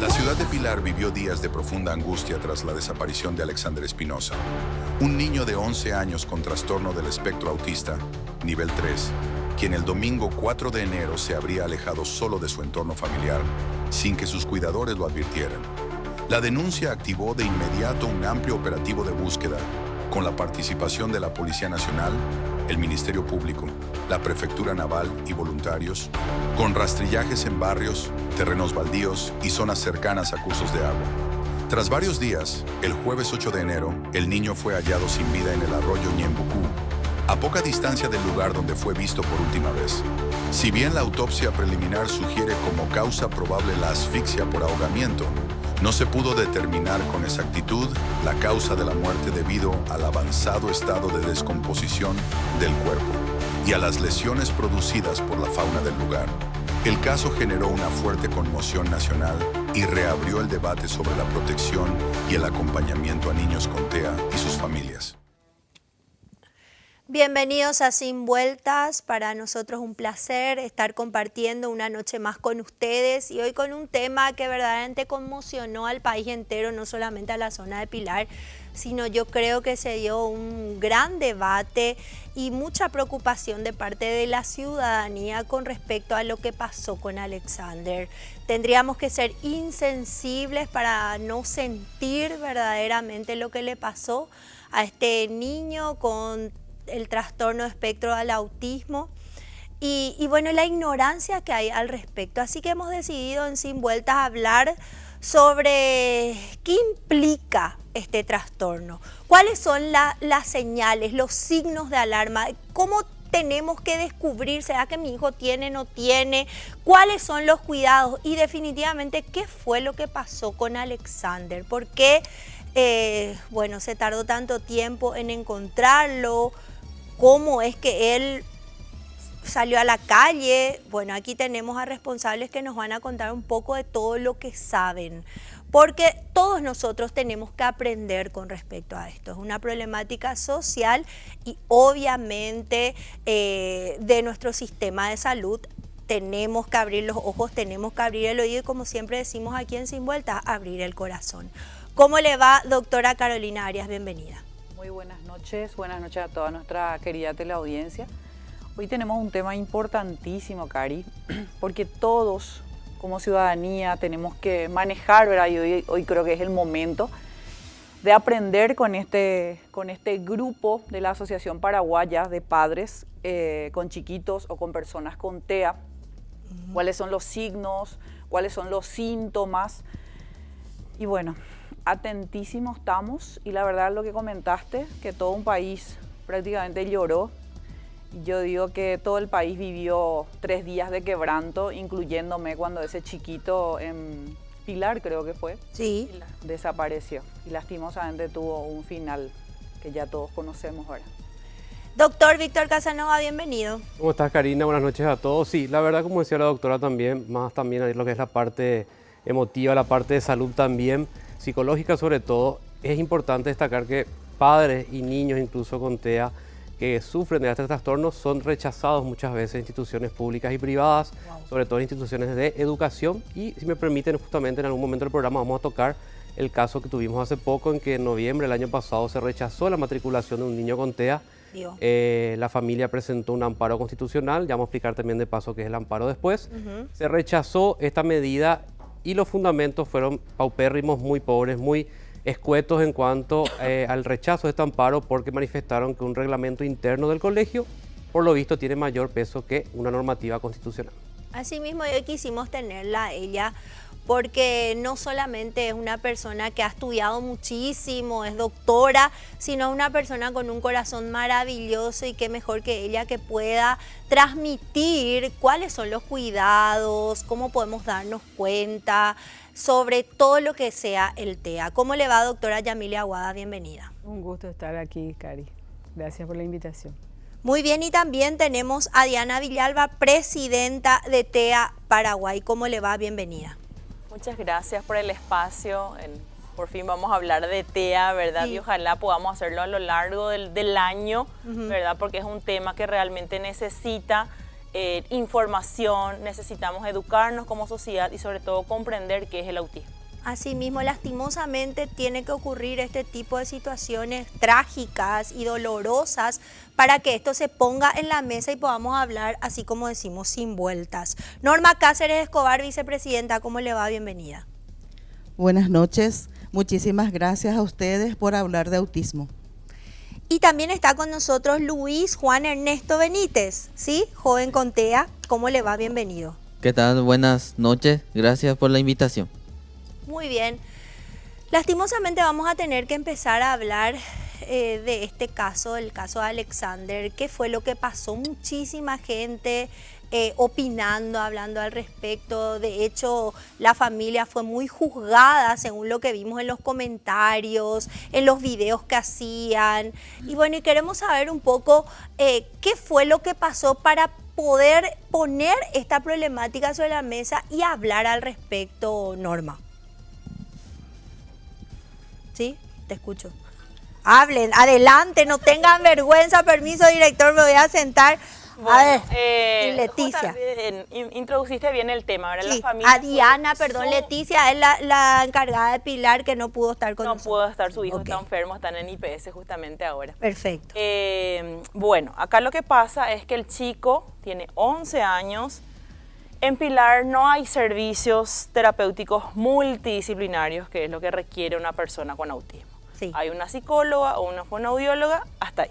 La ciudad de Pilar vivió días de profunda angustia tras la desaparición de Alexander Espinosa, un niño de 11 años con trastorno del espectro autista, nivel 3, quien el domingo 4 de enero se habría alejado solo de su entorno familiar, sin que sus cuidadores lo advirtieran. La denuncia activó de inmediato un amplio operativo de búsqueda, con la participación de la Policía Nacional, el Ministerio Público, la Prefectura Naval y voluntarios, con rastrillajes en barrios, terrenos baldíos y zonas cercanas a cursos de agua. Tras varios días, el jueves 8 de enero, el niño fue hallado sin vida en el arroyo Ñembucú, a poca distancia del lugar donde fue visto por última vez. Si bien la autopsia preliminar sugiere como causa probable la asfixia por ahogamiento, no se pudo determinar con exactitud la causa de la muerte debido al avanzado estado de descomposición del cuerpo y a las lesiones producidas por la fauna del lugar. El caso generó una fuerte conmoción nacional y reabrió el debate sobre la protección y el acompañamiento a niños con TEA y sus familias. Bienvenidos a Sin Vueltas, para nosotros un placer estar compartiendo una noche más con ustedes y hoy con un tema que verdaderamente conmocionó al país entero, no solamente a la zona de Pilar, sino yo creo que se dio un gran debate y mucha preocupación de parte de la ciudadanía con respecto a lo que pasó con Alexander. Tendríamos que ser insensibles para no sentir verdaderamente lo que le pasó a este niño con el trastorno de espectro al autismo y bueno, la ignorancia que hay al respecto. Así que hemos decidido en Sin Vueltas hablar sobre qué implica este trastorno, cuáles son las señales, los signos de alarma, cómo tenemos que descubrir, ¿será que mi hijo tiene, no tiene? ¿Cuáles son los cuidados? Y definitivamente, ¿qué fue lo que pasó con Alexander? ¿Por qué bueno, se tardó tanto tiempo en encontrarlo? ¿Cómo es que él salió a la calle? Bueno, aquí tenemos a responsables que nos van a contar un poco de todo lo que saben, porque todos nosotros tenemos que aprender con respecto a esto. Es una problemática social y obviamente de nuestro sistema de salud. Tenemos que abrir los ojos, tenemos que abrir el oído y, como siempre decimos aquí en Sin Vueltas, abrir el corazón. ¿Cómo le va, doctora Carolina Arias? Bienvenida. Muy buenas noches a toda nuestra querida teleaudiencia. Hoy tenemos un tema importantísimo, Cari, porque todos como ciudadanía tenemos que manejar, ¿verdad? Y hoy creo que es el momento de aprender con este grupo de la Asociación Paraguaya de Padres con chiquitos o con personas con TEA, cuáles son los signos, cuáles son los síntomas. Y bueno, atentísimos estamos, y la verdad lo que comentaste, que todo un país prácticamente lloró. Yo digo que todo el país vivió 3 días de quebranto, incluyéndome cuando ese chiquito en Pilar, creo que fue, sí, desapareció y lastimosamente tuvo un final que ya todos conocemos ahora. Doctor Víctor Casanova, bienvenido. ¿Cómo estás, Karina? Buenas noches a todos. Sí, la verdad, como decía la doctora también, más también lo que es la parte emotiva, la parte de salud también, psicológica sobre todo, es importante destacar que padres y niños incluso con TEA que sufren de este trastorno son rechazados muchas veces en instituciones públicas y privadas, sobre todo en instituciones de educación. Y si me permiten, justamente en algún momento del programa vamos a tocar el caso que tuvimos hace poco, en que en noviembre del año pasado se rechazó la matriculación de un niño con TEA. La familia presentó un amparo constitucional, ya vamos a explicar también de paso qué es el amparo después. Se rechazó esta medida y los fundamentos fueron paupérrimos, muy pobres, muy escuetos en cuanto al rechazo de este amparo, porque manifestaron que un reglamento interno del colegio, por lo visto, tiene mayor peso que una normativa constitucional. Asimismo, hoy quisimos tenerla a ella porque no solamente es una persona que ha estudiado muchísimo, es doctora, sino una persona con un corazón maravilloso, y qué mejor que ella que pueda transmitir cuáles son los cuidados, cómo podemos darnos cuenta sobre todo lo que sea el TEA. ¿Cómo le va, doctora Yamilia Aguada? Bienvenida. Un gusto estar aquí, Cari. Gracias por la invitación. Muy bien, y también tenemos a Diana Villalba, presidenta de TEA Paraguay. ¿Cómo le va? Bienvenida. Muchas gracias por el espacio. Por fin vamos a hablar de TEA, ¿verdad? Sí. Y ojalá podamos hacerlo a lo largo del año, ¿verdad? Porque es un tema que realmente necesita información, necesitamos educarnos como sociedad y sobre todo comprender qué es el autismo. Asimismo, lastimosamente tiene que ocurrir este tipo de situaciones trágicas y dolorosas para que esto se ponga en la mesa y podamos hablar, así como decimos, sin vueltas. Norma Cáceres Escobar, vicepresidenta, ¿cómo le va? Bienvenida. Buenas noches, muchísimas gracias a ustedes por hablar de autismo. Y también está con nosotros Luis Juan Ernesto Benítez, ¿sí? Joven con TEA, ¿cómo le va? Bienvenido. ¿Qué tal? Buenas noches, gracias por la invitación. Muy bien. Lastimosamente vamos a tener que empezar a hablar de este caso, el caso de Alexander. ¿Qué fue lo que pasó? Muchísima gente opinando, hablando al respecto. De hecho, la familia fue muy juzgada según lo que vimos en los comentarios, en los videos que hacían. Y bueno, y queremos saber un poco qué fue lo que pasó para poder poner esta problemática sobre la mesa y hablar al respecto, Norma. ¿Sí? Te escucho. Hablen, adelante, no tengan vergüenza, permiso, director, me voy a sentar. Bueno, a ver, Leticia. Introduciste bien el tema, ¿verdad? Sí, La familia a Diana, perdón, Leticia es la encargada de Pilar que no pudo estar con nosotros. No pudo estar, su hijo Ok. está enfermo, están en IPS justamente ahora. Perfecto. Bueno, acá lo que pasa es que el chico tiene 11 años. En Pilar no hay servicios terapéuticos multidisciplinarios, que es lo que requiere una persona con autismo. Sí. Hay una psicóloga o una fonoaudióloga, hasta ahí.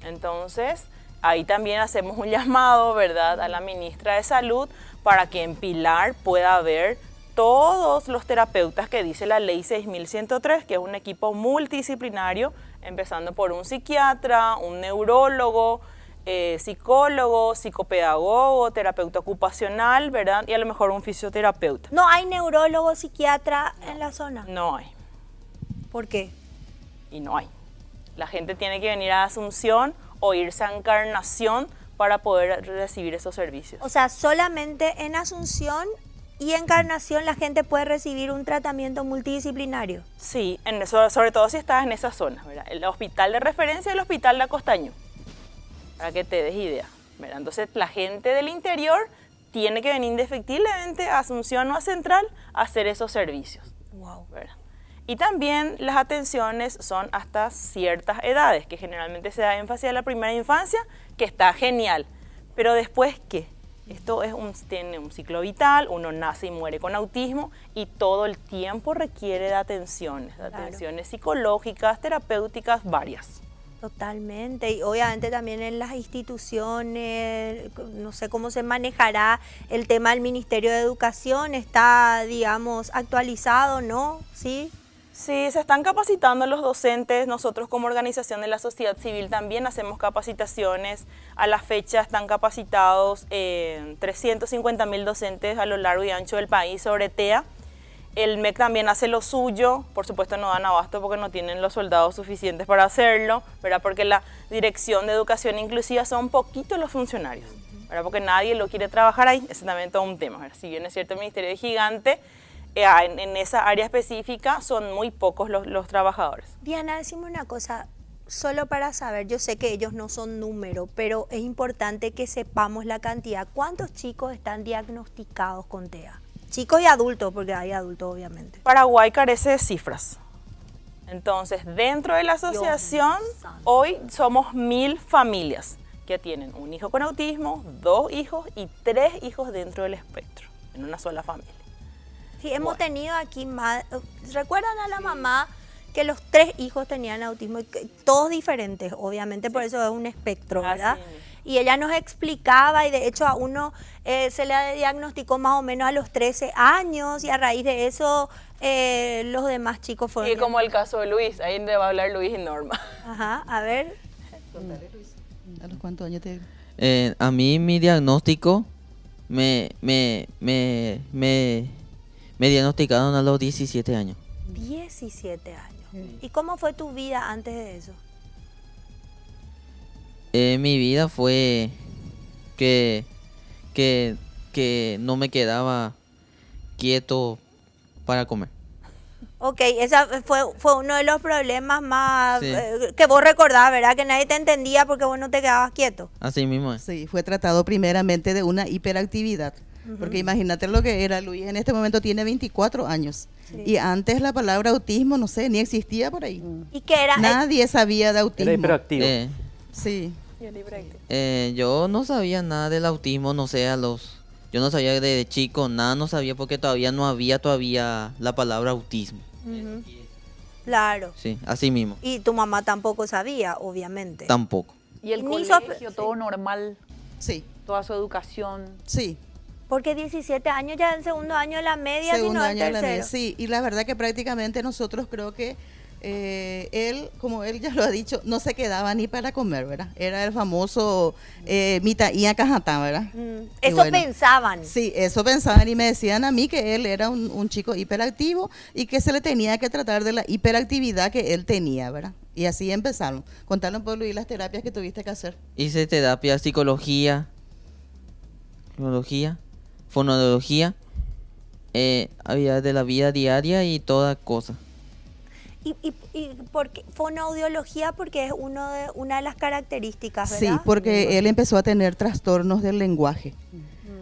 Entonces, ahí también hacemos un llamado, ¿verdad?, a la ministra de Salud para que en Pilar pueda haber todos los terapeutas que dice la ley 6103, que es un equipo multidisciplinario, empezando por un psiquiatra, un neurólogo, psicólogo, psicopedagogo, terapeuta ocupacional, ¿verdad? Y a lo mejor un fisioterapeuta. ¿No hay neurólogo, psiquiatra en la zona? No hay. ¿Por qué? Y no hay. La gente tiene que venir a Asunción o irse a Encarnación para poder recibir esos servicios. O sea, solamente en Asunción y Encarnación la gente puede recibir un tratamiento multidisciplinario. Sí, sobre todo si estás en esa zona, ¿verdad? El hospital de referencia es el hospital de Acostaño, para que te des idea, ¿verdad? Entonces la gente del interior tiene que venir indefectiblemente a Asunción o a Central a hacer esos servicios. Wow. ¿Verdad? Y también las atenciones son hasta ciertas edades, que generalmente se da énfasis a la primera infancia, que está genial. Pero después, ¿qué? Esto tiene un ciclo vital, uno nace y muere con autismo y todo el tiempo requiere de atenciones, psicológicas, terapéuticas, varias. Totalmente, y obviamente también en las instituciones, no sé cómo se manejará el tema del Ministerio de Educación, está, digamos, actualizado, ¿no? ¿Sí? Sí, se están capacitando los docentes. Nosotros como organización de la sociedad civil también hacemos capacitaciones. A la fecha están capacitados 350.000 docentes a lo largo y ancho del país sobre TEA. El MEC también hace lo suyo, por supuesto no dan abasto porque no tienen los soldados suficientes para hacerlo, ¿verdad? Porque la Dirección de Educación Inclusiva son poquitos los funcionarios, ¿verdad? Porque nadie lo quiere trabajar ahí, ese también es todo un tema, ¿verdad? Si bien es cierto el ministerio es gigante, en esa área específica son muy pocos los trabajadores. Diana, decime una cosa, solo para saber, yo sé que ellos no son número, pero es importante que sepamos la cantidad. ¿Cuántos chicos están diagnosticados con TEA? Chicos y adultos, porque hay adultos obviamente. Paraguay carece de cifras. Entonces, dentro de la asociación, hoy somos 1000 familias que tienen un hijo con autismo, 2 hijos y 3 hijos dentro del espectro, en una sola familia. Sí, hemos tenido aquí más. ¿Recuerdan a la mamá que los 3 hijos tenían autismo? Todos diferentes, obviamente, por eso es un espectro, ¿verdad? Y ella nos explicaba, y de hecho a uno se le diagnosticó más o menos a los 13 años, y a raíz de eso los demás chicos fueron... Y como el caso de Luis, ahí le va a hablar Luis y Norma. Ajá, a ver. ¿A los cuántos años te...? A mí mi diagnóstico me diagnosticaron a los 17 años. 17 años. ¿Y cómo fue tu vida antes de eso? Mi vida fue que no me quedaba quieto para comer. Ok, esa fue uno de los problemas más Sí. Que vos recordás, ¿verdad? Que nadie te entendía porque vos no te quedabas quieto. Así mismo es. Sí, fue tratado primeramente de una hiperactividad. Porque imagínate lo que era. Luis en este momento tiene 24 años. Sí. Y antes la palabra autismo, no sé, ni existía por ahí. ¿Y qué era? Nadie sabía de Era autismo. hiperactivo. Sí. Yo no sabía nada del autismo, no sé, yo no sabía de chico, nada no sabía porque todavía no había todavía la palabra autismo. Ujú. Claro. Sí, así mismo. Y tu mamá tampoco sabía, obviamente. Tampoco. Y el Ni colegio, todo normal, Sí, toda su educación. sí. Porque 17 años ya en segundo año de la media, Segundo sino en año de la tercero. media, sí. Y la verdad que prácticamente nosotros creo que él, como él ya lo ha dicho, no se quedaba ni para comer, ¿verdad? Era el famoso mita y cajatá, ¿verdad? Eso bueno, pensaban. Sí, eso pensaban y me decían a mí que él era un chico hiperactivo y que se le tenía que tratar de la hiperactividad que él tenía, ¿verdad? Y así empezaron. Contanos un poco, Luis, las terapias que tuviste que hacer. Hice terapia, psicología, fonología, habilidades de la vida diaria y toda cosa. Y porque fonoaudiología porque es una de las características, Sí, ¿verdad? porque él empezó a tener trastornos del lenguaje.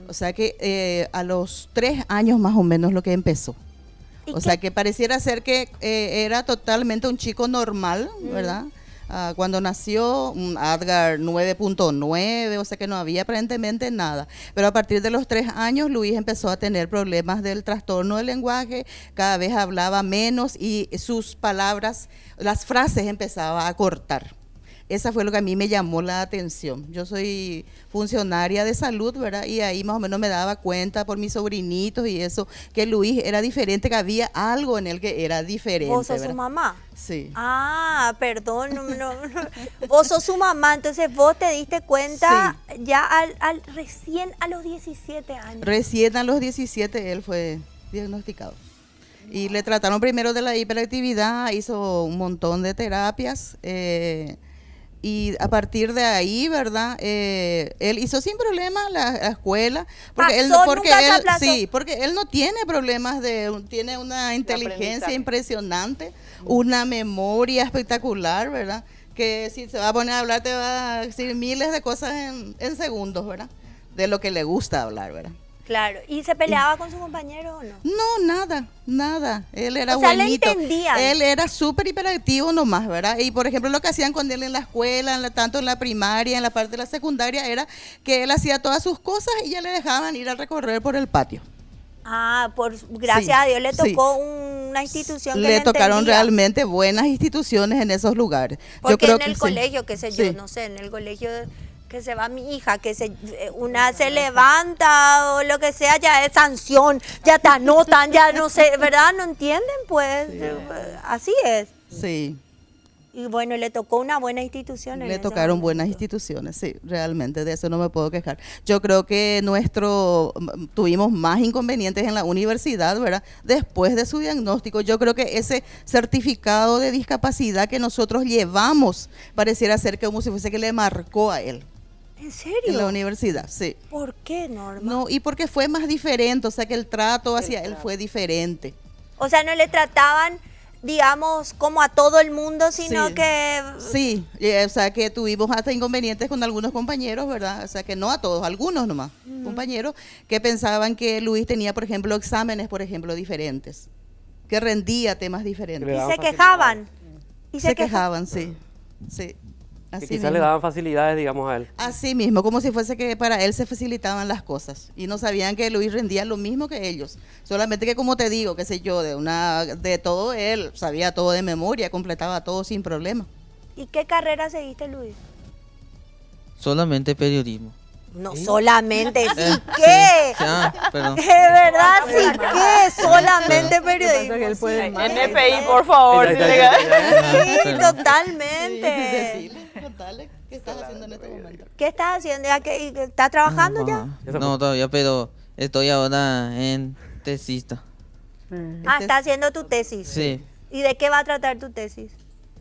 O sea que a los 3 años más o menos lo que empezó. ¿Y O qué- sea que pareciera ser que era totalmente un chico normal, ¿verdad? Cuando nació, un Adgar 9.9, o sea que no había aparentemente nada. Pero a partir de los 3 años, Luis empezó a tener problemas del trastorno del lenguaje, cada vez hablaba menos y sus palabras, las frases empezaba a cortar. Esa fue lo que a mí me llamó la atención. Yo soy funcionaria de salud, ¿verdad? Y ahí más o menos me daba cuenta por mis sobrinitos y eso, que Luis era diferente, que había algo en él que era diferente. ¿Vos sos su ¿verdad? mamá? Sí. Ah, perdón, no. Vos sos su mamá, entonces vos te diste cuenta ya recién a los 17 años. Recién a los 17 él fue diagnosticado. Y le trataron primero de la hiperactividad, hizo un montón de terapias. Y a partir de ahí, ¿verdad? Él hizo sin problema la escuela, porque él, Pasó, porque nunca se él, aplazó. sí, porque él no tiene problemas tiene una inteligencia aprendizaje. impresionante, una memoria espectacular, ¿verdad? Que si se va a poner a hablar te va a decir miles de cosas en segundos, ¿verdad? De lo que le gusta hablar, ¿verdad? Claro. ¿Y se peleaba con su compañero o no? No, nada. Él era O sea, le buenito. entendían. Él era súper hiperactivo nomás, ¿verdad? Y por ejemplo, lo que hacían con él en la escuela, tanto en la primaria, en la parte de la secundaria, era que él hacía todas sus cosas y ya le dejaban ir a recorrer por el patio. Ah, gracias Sí, a Dios le sí. tocó una institución que Le tocaron entendía. realmente buenas instituciones en esos lugares. Porque en el sí. colegio, qué sé yo, Sí. no sé, en el colegio que se va mi hija, una se levanta o lo que sea, ya es sanción, ya te anotan, ya no sé, ¿verdad? No entienden, pues, así es. Sí. Y bueno, le tocó una buena institución. en Le ese tocaron momento. buenas instituciones, sí, realmente, de eso no me puedo quejar. Yo creo que tuvimos más inconvenientes en la universidad, ¿verdad? Después de su diagnóstico, yo creo que ese certificado de discapacidad que nosotros llevamos pareciera ser como si fuese que le marcó a él ¿En serio? en la universidad, sí. ¿Por qué, Norma? No, y porque fue más diferente, o sea que el trato hacia él fue diferente. O sea, no le trataban, digamos, como a todo el mundo, sino Sí. que... Sí, o sea que tuvimos hasta inconvenientes con algunos compañeros, ¿verdad? O sea que no a todos, algunos nomás, compañeros que pensaban que Luis tenía, por ejemplo, exámenes, por ejemplo, diferentes, que rendía temas diferentes. Le Y daban se quejaban. Y Se quejaban, sí, sí. Que Así quizás le mismo. daban facilidades, digamos, a él. Así mismo, como si fuese que para él se facilitaban las cosas y no sabían que Luis rendía lo mismo que ellos. Solamente que, como te digo, qué sé yo, de todo él sabía todo de memoria, completaba todo sin problema. ¿Y qué carrera seguiste, Luis? Solamente periodismo. No solamente, ¿sí Sí, qué? perdón. De verdad, sí qué, solamente Lo que pasa es que periodismo. él puede más. NPI, por favor. Ahí si está, le- ahí está. Sí, Perdón. totalmente. Decirle, contale, ¿qué estás haciendo en este momento? ¿Qué estás haciendo? ¿Estás trabajando ya? Eso No, todavía, pero estoy ahora en tesista. Ah, estás haciendo tu tesis. Sí. ¿Y de qué va a tratar tu tesis?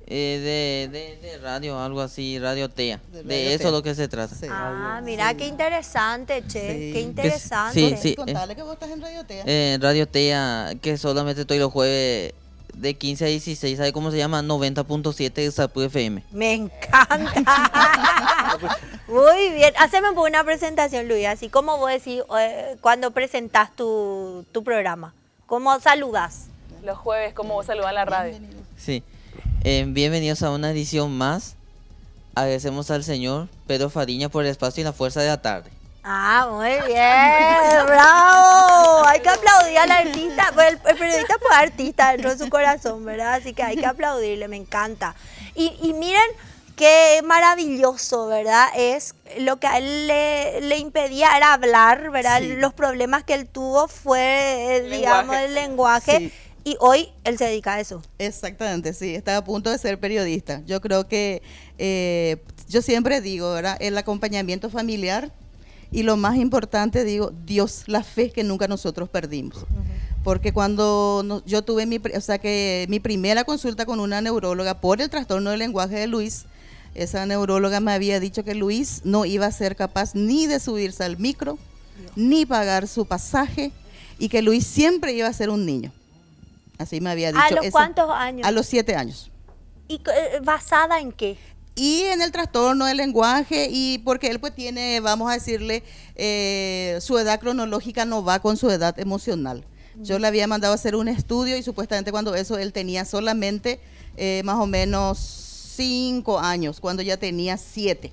De radio, algo así, radio TEA. De De Radio eso TEA. es lo que se trata. Sí. Ah, mira, qué interesante, che. Sí. Qué interesante. Sí, sí. Contale que vos estás en Radio TEA. Radio TEA, que solamente estoy los jueves de 15 a 16, ¿sabe cómo se llama? 90.7 de Sapu FM. Me encanta. Muy bien. Haceme una presentación, Luis, así como vos decís cuando presentás tu programa. ¿Cómo saludas? Los jueves, como vos saludás en la radio. Sí. Bienvenidos a una edición más. Agradecemos al señor Pedro Fariña por el espacio y la fuerza de la tarde. Ah, muy bien, bravo. Hay que aplaudir al artista. Pues el periodista fue artista dentro de su corazón, ¿verdad? Así que hay que aplaudirle, me encanta. Y miren qué maravilloso, ¿verdad? Es lo que a él le impedía era hablar, ¿verdad? Sí. Los problemas que él tuvo fue, digamos, el lenguaje. Sí. Y hoy él se dedica a eso. Exactamente, sí, está a punto de ser periodista. Yo creo que, yo siempre digo, ¿verdad? El acompañamiento familiar y lo más importante, digo, Dios, la fe que nunca nosotros perdimos. Porque cuando yo tuve mi primera consulta con una neuróloga por el trastorno del lenguaje de Luis, esa neuróloga me había dicho que Luis no iba a ser capaz ni de subirse al micro, ni pagar su pasaje, y que Luis siempre iba a ser un niño. Así me había dicho. ¿A los cuántos años? A los 7 años. ¿Y basada en qué? Y en el trastorno del lenguaje, y porque él pues tiene, vamos a decirle, su edad cronológica no va con su edad emocional. Yo le había mandado a hacer un estudio y supuestamente cuando eso él tenía solamente más o menos 5 años, cuando ya tenía 7.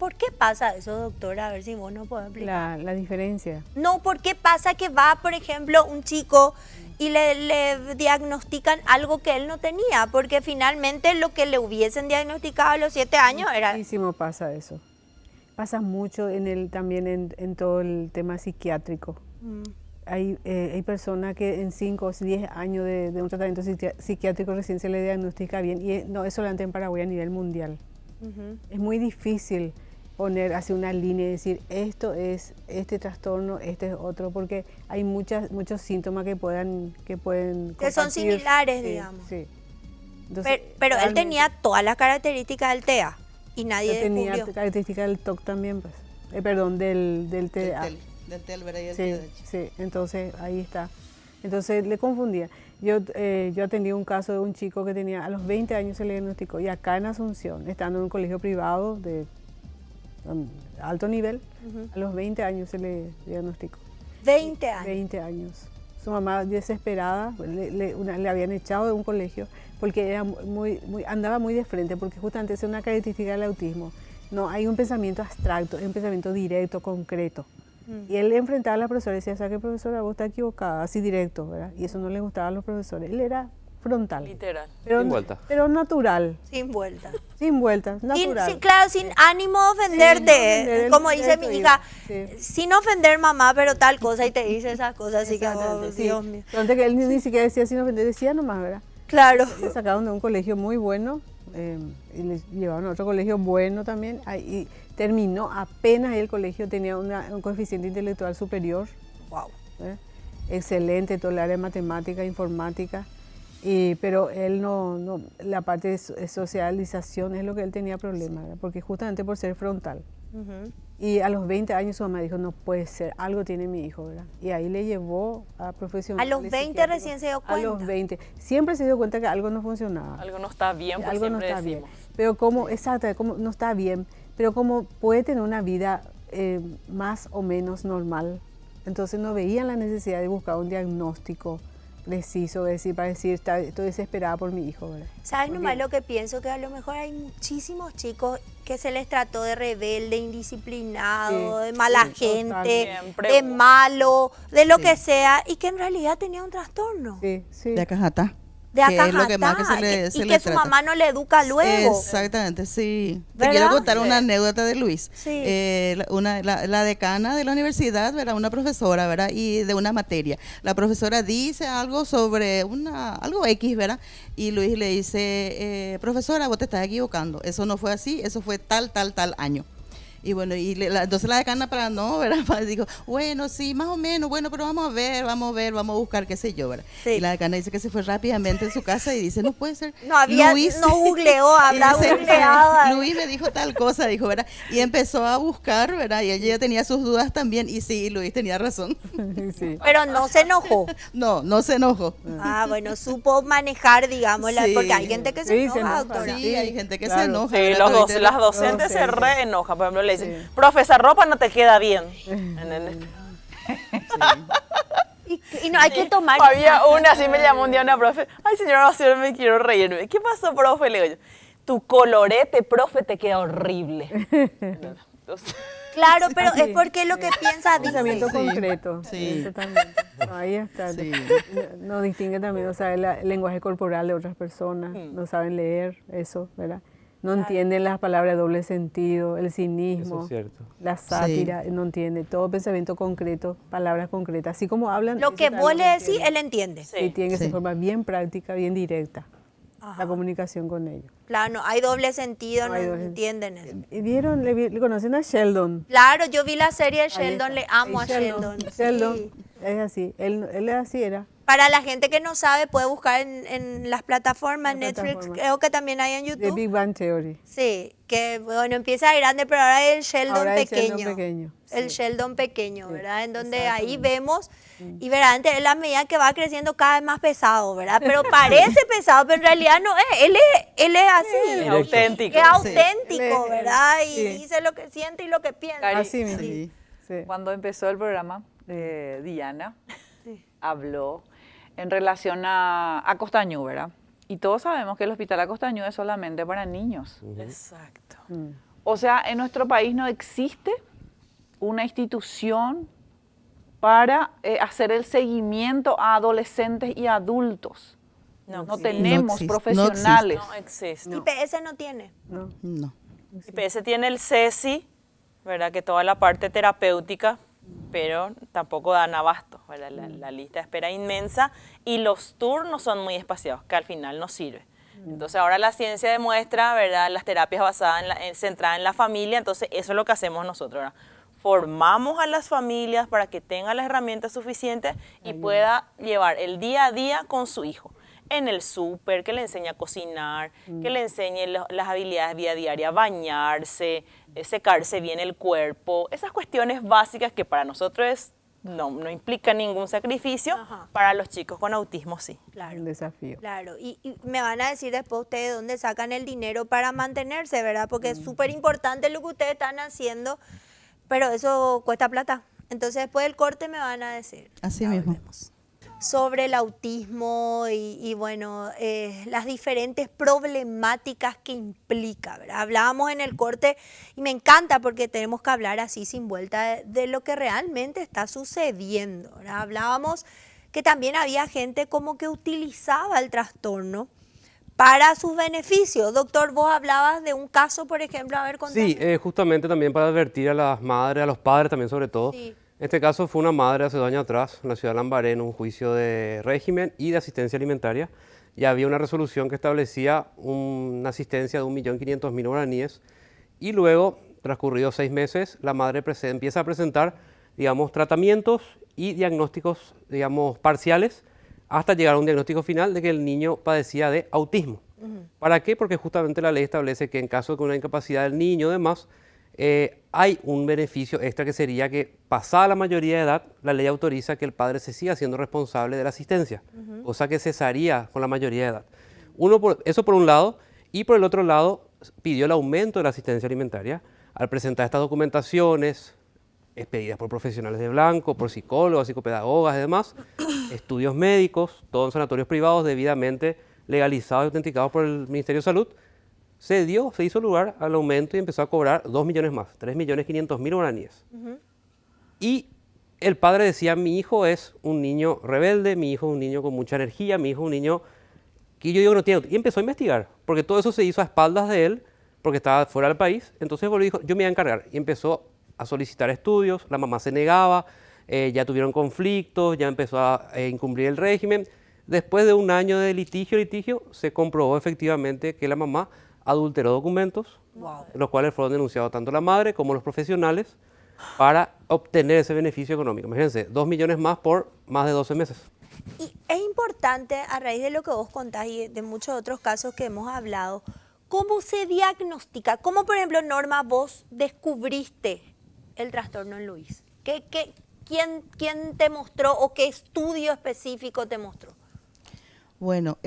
¿Por qué pasa eso, doctora? A ver si vos no podés explicar. La diferencia. No, ¿por qué pasa que va, por ejemplo, un chico y le diagnostican algo que él no tenía? Porque finalmente lo que le hubiesen diagnosticado a los 7 años era... Muchísimo pasa eso. Pasa mucho también en todo el tema psiquiátrico. Hay personas que en 5 o 10 años de un tratamiento psiquiátrico recién se le diagnostica bien, y no es solamente en Paraguay, a nivel mundial. Es muy difícil poner así una línea y decir esto es este trastorno, este es otro, porque hay muchos síntomas que pueden Que son compartir. similares, Sí, digamos. sí. Entonces, Pero él realmente tenía todas las características del TEA y nadie tenía descubrió. características del TOC también, pues. Perdón, del TDA. Del TEL, ¿verdad? Y el Sí, TDAH. sí, entonces ahí está. Entonces le confundía. Yo atendí un caso de un chico que tenía, a los 20 años se le diagnosticó, y acá en Asunción, estando en un colegio privado de alto nivel, a los 20 años se le diagnosticó. 20 años. 20 años. Su mamá desesperada, le habían echado de un colegio porque era andaba muy de frente, porque justamente es una característica del autismo. No hay un pensamiento abstracto, es un pensamiento directo, concreto. Y él enfrentaba a la profesora y decía, ¿sabes qué, profesora? Vos estás equivocada, así directo, ¿verdad? Y eso no le gustaba a los profesores. Él era frontal. Literal. Pero, Sin vuelta. Pero natural, Sin vuelta. sin vueltas, natural. Claro, sin ánimo de ofenderte. ofender, Como dice mi eso hija, iba, sí. sin ofender mamá, pero tal cosa, y te dice esas cosas, así que, oh, Exactamente, sí. Dios mío. Donde que él ni siquiera decía sin ofender, decía nomás, ¿verdad? Claro. Le sacaron de un colegio muy bueno, y le llevaron a otro colegio bueno también, y terminó apenas el colegio, tenía un coeficiente intelectual superior. Wow. Excelente, todo el área de matemática, informática, pero él no, la parte de socialización es lo que él tenía problemas, ¿verdad? Porque justamente por ser frontal. Y a los 20 años su mamá dijo, no puede ser, algo tiene mi hijo, ¿verdad? Y ahí le llevó a profesionales. A los 20 psiquiátricos. recién se dio A cuenta. los 20. Siempre se dio cuenta que algo no funcionaba. Algo no está bien, pues Algo no siempre está decimos. bien. Pero como, exacto, como no está bien, pero como puede tener una vida más o menos normal. Entonces no veían la necesidad de buscar un diagnóstico preciso, para decir, estoy desesperada por mi hijo, ¿verdad? ¿Sabes nomás lo que pienso? Que a lo mejor hay muchísimos chicos que se les trató de rebelde, indisciplinado, Sí, de mala sí, gente, totalmente. de malo, de lo Sí. que sea, y que en realidad tenía un trastorno. Sí, sí. De acajata. De que es lo que más que acajatá, se y le que su trata. mamá no le educa luego. Exactamente, sí. Te ¿Verdad? quiero contar una Sí. anécdota de Luis. Sí. La decana de la universidad, ¿verdad? Una profesora, ¿verdad? Y de una materia. La profesora dice algo sobre algo X, ¿verdad? Y Luis le dice, profesora, vos te estás equivocando. Eso no fue así, eso fue tal año. Y bueno, entonces la decana para no, ¿verdad? Dijo, bueno, sí, más o menos, bueno, pero vamos a ver, vamos a buscar, qué sé yo, ¿verdad? Sí. Y la decana dice que se fue rápidamente en su casa y dice, no puede ser. No había, Luis, no googleó, y habrá dice, googleado. Luis me dijo tal cosa, dijo, ¿verdad? Y empezó a buscar, ¿verdad? Y ella ya tenía sus dudas también, y sí, Luis tenía razón. Sí. Pero no se enojó. No se enojó. Ah, bueno, supo manejar, digamos, Sí. porque hay gente que se Sí, enoja, se enoja, doctora. Sí, hay gente que se claro. enoja. Sí, ¿verdad? Pero las docentes se docentes. reenojan. Por ejemplo, le dicen, Sí. profe, esa ropa no te queda bien. ¿Entendés? Y no hay que tomar. Había una, así me llamó un día una profe. Ay, señora Bacielo, me quiero reírme. ¿Qué pasó, profe? Le digo yo, tu colorete, profe, te queda horrible. Entonces, Claro, pero es porque lo que piensa dice. Pensamiento Sí. concreto. Sí. Totalmente. No, ahí está. Sí. No distingue también, o sea, el lenguaje corporal de otras personas. No saben leer eso, ¿verdad? No entienden las palabras de doble sentido, el Eso cinismo, es cierto. la sátira, no entiende. Todo pensamiento concreto, palabras concretas. Así como hablan. Lo eso que también vos lo le decís, entiende. él entiende. Sí. Y tiene que ser Sí. forma bien práctica, bien directa. La comunicación con ellos. Claro, no hay doble sentido, No no hay doble- entienden eso. ¿Y vieron, le conocen a Sheldon? Claro, yo vi la serie de Ahí Sheldon, está. le amo a Sí, Sheldon. Sheldon Sí. es así, él es así era. Para la gente que no sabe, puede buscar en las plataformas, La Netflix, plataforma. creo que también hay en De YouTube. Big Bang Theory. Sí, que bueno, empieza grande, pero ahora es el Sheldon Ahora el pequeño. Sheldon pequeño, El sí. Sheldon pequeño, Sí, ¿verdad? En donde ahí exactamente. vemos, y verdaderamente él a medida que va creciendo cada vez más pesado, ¿verdad? Pero parece pesado, pero en realidad no es. Él es así. es auténtico. Es auténtico, Él es- ¿verdad? Y sí. dice lo que siente y lo que piensa. Cari, Así mismo. Sí. Sí. Cuando empezó el programa, Diana habló en relación a Costañú, ¿verdad? Y todos sabemos que el hospital Acostañú es solamente para niños. Exacto. O sea, en nuestro país no existe una institución para hacer el seguimiento a adolescentes y adultos. No, No sí. tenemos No existe, profesionales. No existe. IPS no tiene. No. No. IPS tiene el CESI, ¿verdad? Que toda la parte terapéutica, pero tampoco dan abasto, ¿verdad? La lista de espera es inmensa y los turnos son muy espaciados, que al final no sirve. Entonces ahora la ciencia demuestra, ¿verdad? Las terapias basadas centradas en la familia, entonces eso es lo que hacemos nosotros, ¿verdad? Formamos a las familias para que tengan las herramientas suficientes y pueda llevar el día a día con su hijo. En el súper, que le enseñe a cocinar, que le enseñe las habilidades de vida diaria, bañarse, secarse bien el cuerpo, esas cuestiones básicas que para nosotros no implican ningún sacrificio, Ajá. para los chicos con autismo sí. Un desafío. Claro, y me van a decir después ustedes dónde sacan el dinero para mantenerse, ¿verdad? Porque es súper importante lo que ustedes están haciendo, pero eso cuesta plata. Entonces después del corte me van a decir. Así Ya mismo. volvemos. Sobre el autismo y bueno, las diferentes problemáticas que implica, ¿verdad? Hablábamos en el corte y me encanta porque tenemos que hablar así sin vuelta de lo que realmente está sucediendo, ¿verdad? Hablábamos que también había gente como que utilizaba el trastorno para sus beneficios. Doctor, vos hablabas de un caso, por ejemplo, a ver, Sí, contame. justamente también para advertir a las madres, a los padres también sobre todo. Sí. En este caso fue una madre hace 2 años atrás, en la ciudad de Lambaré, en un juicio de régimen y de asistencia alimentaria. Y había una resolución que establecía una asistencia de 1.500.000 guaraníes. Y luego, transcurridos 6 meses, la madre empieza a presentar, digamos, tratamientos y diagnósticos, digamos, parciales, hasta llegar a un diagnóstico final de que el niño padecía de autismo. ¿Para qué? Porque justamente la ley establece que en caso de una incapacidad del niño y demás, hay un beneficio extra que sería que pasada la mayoría de edad, la ley autoriza que el padre se siga siendo responsable de la asistencia, cosa que cesaría con la mayoría de edad. Eso por un lado, y por el otro lado pidió el aumento de la asistencia alimentaria al presentar estas documentaciones expedidas por profesionales de blanco, por psicólogos, psicopedagogas y demás, estudios médicos, todos en sanatorios privados debidamente legalizados y autenticados por el Ministerio de Salud. Se hizo lugar al aumento y empezó a cobrar 2 millones más, 3.500.000 guaraníes. Y el padre decía, mi hijo es un niño rebelde, mi hijo es un niño con mucha energía, mi hijo es un niño que yo digo que no tiene. Y empezó a investigar, porque todo eso se hizo a espaldas de él, porque estaba fuera del país. Entonces volvió y dijo, yo me voy a encargar. Y empezó a solicitar estudios, la mamá se negaba, ya tuvieron conflictos, ya empezó a incumplir el régimen. Después de 1 año de litigio, se comprobó efectivamente que la mamá adulteró documentos, los cuales fueron denunciados tanto la madre como los profesionales para obtener ese beneficio económico. Imagínense, 2 millones más por más de 12 meses. Y es importante, a raíz de lo que vos contás y de muchos otros casos que hemos hablado, ¿cómo se diagnostica? ¿Cómo, por ejemplo, Norma, vos descubriste el trastorno en Luis? ¿Quién te mostró o qué estudio específico te mostró? Bueno,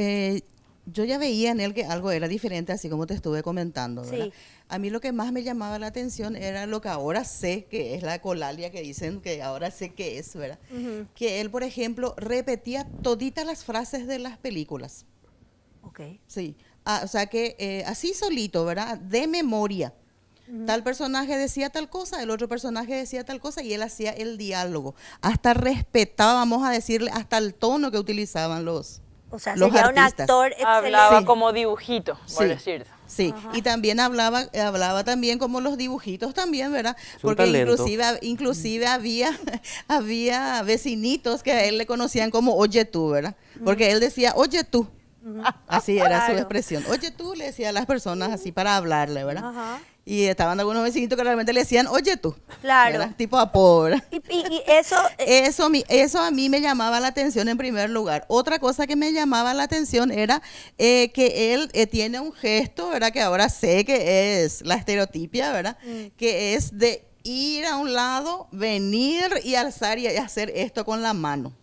yo ya veía en él que algo era diferente, así como te estuve comentando, ¿verdad? Sí. A mí lo que más me llamaba la atención era lo que ahora sé que es la ecolalia, que dicen que ahora sé que es, ¿verdad? Que él, por ejemplo, repetía toditas las frases de las películas. Ok. Sí, o sea que así solito, ¿verdad? De memoria. Tal personaje decía tal cosa, el otro personaje decía tal cosa y él hacía el diálogo. Hasta respetaba, vamos a decirle, hasta el tono que utilizaban los O sea, los sería un artistas. actor excelente. Hablaba Sí. como dibujito, por Sí. decirte. Sí, y también hablaba también como los dibujitos también, ¿verdad? un Porque talento. inclusive había vecinitos que a él le conocían como oye tú, ¿verdad? Porque él decía oye tú. Así era su Claro. expresión. Oye tú, le decía a las personas así para hablarle, ¿verdad? Ajá. Y estaban algunos vecinitos que realmente le decían oye tú. Claro. ¿verdad? Tipo apodo, ¿verdad? Y eso, Eso a mí me llamaba la atención en primer lugar. Otra cosa que me llamaba la atención era que él tiene un gesto, ¿verdad? Que ahora sé que es la estereotipia, ¿verdad? Que es de ir a un lado, venir y alzar y hacer esto con la mano.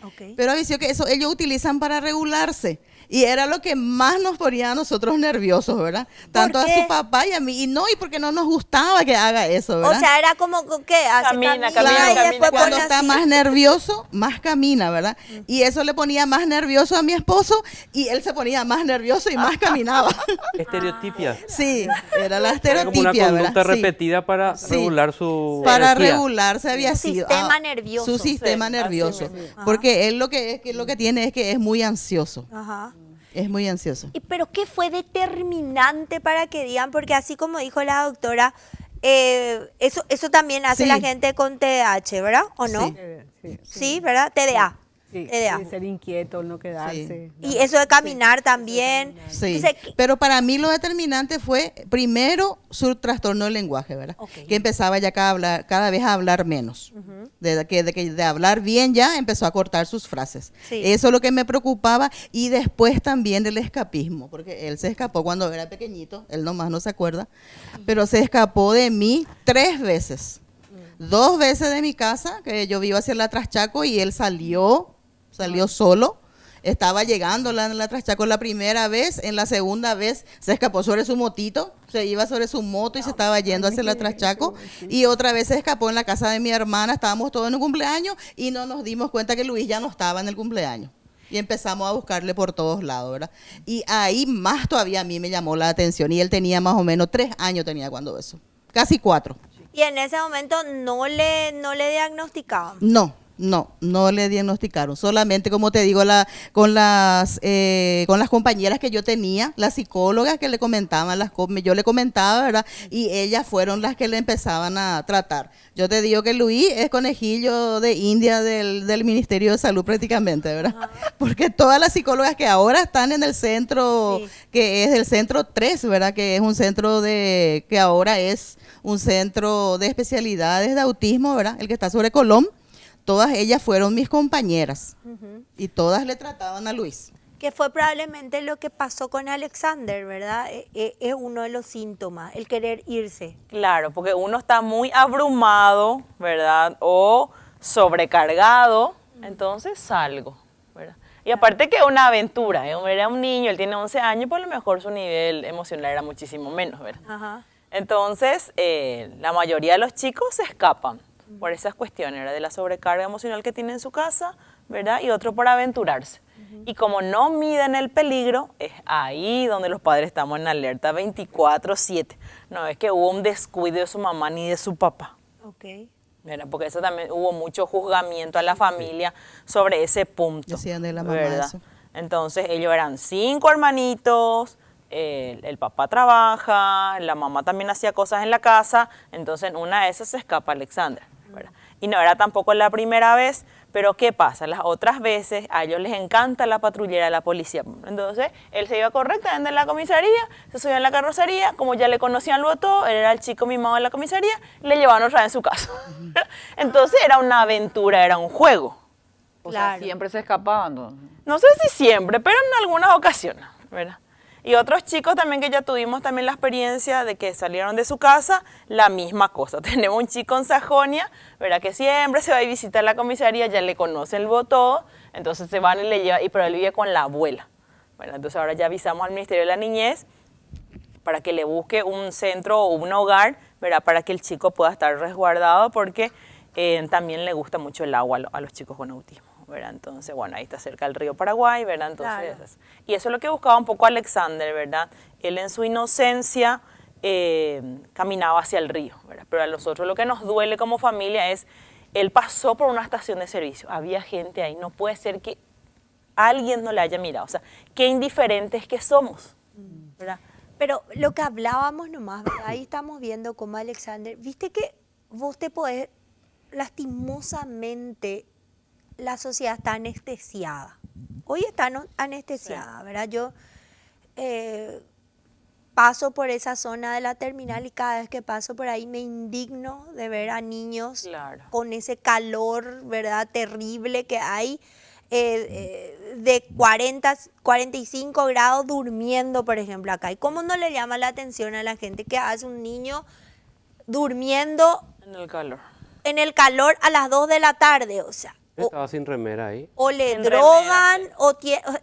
ok. Pero aviso que eso ellos utilizan para regularse. Y era lo que más nos ponía a nosotros nerviosos, ¿verdad? Tanto a qué? su papá y a mí. Y porque no nos gustaba que haga eso, ¿verdad? O sea, era como que hace Camina, Claro, y después cuando pone está así. más nervioso, más camina, ¿verdad? Y eso le ponía más nervioso a mi esposo y él se ponía más nervioso y más caminaba. Estereotipia. Sí, era la Era como una estereotipia, conducta ¿verdad? Sí. repetida para Sí. regular su Para energía. regularse había Su sido sistema nervioso. su sistema Sí, nervioso, así mismo. porque él lo que tiene es que es muy ansioso, Ajá. es muy ansioso. Pero ¿qué fue determinante para que digan? Porque así como dijo la doctora, eso también hace Sí. la gente con TDAH, ¿verdad? ¿O no? Sí. Sí, ¿verdad? TDA. Sí, TDA. ser inquieto, no quedarse. Y eso de caminar también. Sí, Entonces, pero para mí lo determinante fue primero su trastorno del lenguaje, ¿verdad? Ok. Que empezaba ya cada vez a hablar menos. De hablar bien ya empezó a cortar sus frases. Sí. Eso es lo que me preocupaba y después también del escapismo, porque él se escapó cuando era pequeñito, él nomás no se acuerda, pero se escapó de mí 3 veces. 2 veces de mi casa, que yo vivo hacia la Traschaco y él salió solo. Estaba llegando la Traschaco la primera vez, en la segunda vez se escapó sobre su motito, se iba sobre su moto y se estaba yendo hacia la Traschaco. Y otra vez se escapó en la casa de mi hermana, estábamos todos en un cumpleaños y no nos dimos cuenta que Luis ya no estaba en el cumpleaños. Y empezamos a buscarle por todos lados, ¿verdad? Y ahí más todavía a mí me llamó la atención. Y él tenía más o menos 3 años tenía cuando eso, casi 4. y en ese momento no le diagnosticaban. No le diagnosticaron. Solamente, como te digo, con las compañeras que yo tenía, las psicólogas que le comentaban, yo le comentaba, ¿verdad? Y ellas fueron las que le empezaban a tratar. Yo te digo que Luis es conejillo de India del Ministerio de Salud prácticamente, ¿verdad? Porque todas las psicólogas que ahora están en el centro, Sí. que es el centro 3, ¿verdad? Que es un centro que ahora es un centro de especialidades de autismo, ¿verdad? El que está sobre Colón. Todas ellas fueron mis compañeras y todas le trataban a Luis. Que fue probablemente lo que pasó con Alexander, ¿verdad? Es uno de los síntomas, el querer irse. Claro, porque uno está muy abrumado, ¿verdad? O sobrecargado, entonces salgo, ¿verdad? Y aparte que es una aventura, era un niño, él tiene 11 años, por lo mejor su nivel emocional era muchísimo menos, ¿verdad? Ajá. Entonces, la mayoría de los chicos se escapan por esas cuestiones, ¿verdad? De la sobrecarga emocional que tiene en su casa, ¿verdad? Y otro por aventurarse. Y como no miden el peligro, es ahí donde los padres estamos en alerta 24/7. No es que hubo un descuido de su mamá ni de su papá, Ok. ¿verdad? Porque eso también hubo mucho juzgamiento a la familia sobre ese punto. Decían de la mamá ¿verdad? eso. Entonces ellos eran 5 hermanitos, el papá trabaja, la mamá también hacía cosas en la casa, entonces en una de esas se escapa Alexander, ¿verdad? Y no era tampoco la primera vez, Pero ¿qué pasa? Las otras veces a ellos les encanta la patrullera de la policía. Entonces, él se iba correctamente en la comisaría, se subía en la carrocería, como ya le conocían luego todo, él era el chico mimado de la comisaría, le llevaban otra vez en su casa. Entonces era una aventura, era un juego. O sea, Claro. siempre se escapaban. No sé si siempre, pero en algunas ocasiones, ¿verdad? Y otros chicos también que ya tuvimos también la experiencia de que salieron de su casa, la misma cosa. Tenemos un chico en Sajonia, ¿verdad? Que siempre se va a visitar la comisaría, ya le conoce el todo, entonces se van y le llevan, pero él vive con la abuela, ¿verdad? Entonces ahora ya avisamos al Ministerio de la Niñez para que le busque un centro o un hogar, ¿verdad? Para que el chico pueda estar resguardado, porque también le gusta mucho el agua a los chicos con autismo, ¿verdad? Entonces, bueno, ahí está cerca del río Paraguay, ¿verdad? Entonces, Claro. y eso es lo que buscaba un poco Alexander, ¿verdad? Él en su inocencia caminaba hacia el río, ¿verdad? Pero a nosotros lo que nos duele como familia es, él pasó por una estación de servicio, había gente ahí, no puede ser que alguien no le haya mirado, o sea, qué indiferentes que somos, ¿verdad? Pero lo que hablábamos nomás, ¿verdad? Ahí estamos viendo cómo Alexander, viste que vos te podés, lastimosamente, la sociedad está anestesiada. Hoy está anestesiada, ¿verdad? Yo paso por esa zona de la terminal y cada vez que paso por ahí me indigno de ver a niños Claro. con ese calor, ¿verdad? Terrible que hay. De 40, 45 grados durmiendo, por ejemplo, acá. ¿Y cómo no le llama la atención a la gente que hace un niño durmiendo En el calor. en el calor a las 2 de la tarde? O sea, Estaba sin remera ahí. o le Sin drogan remera,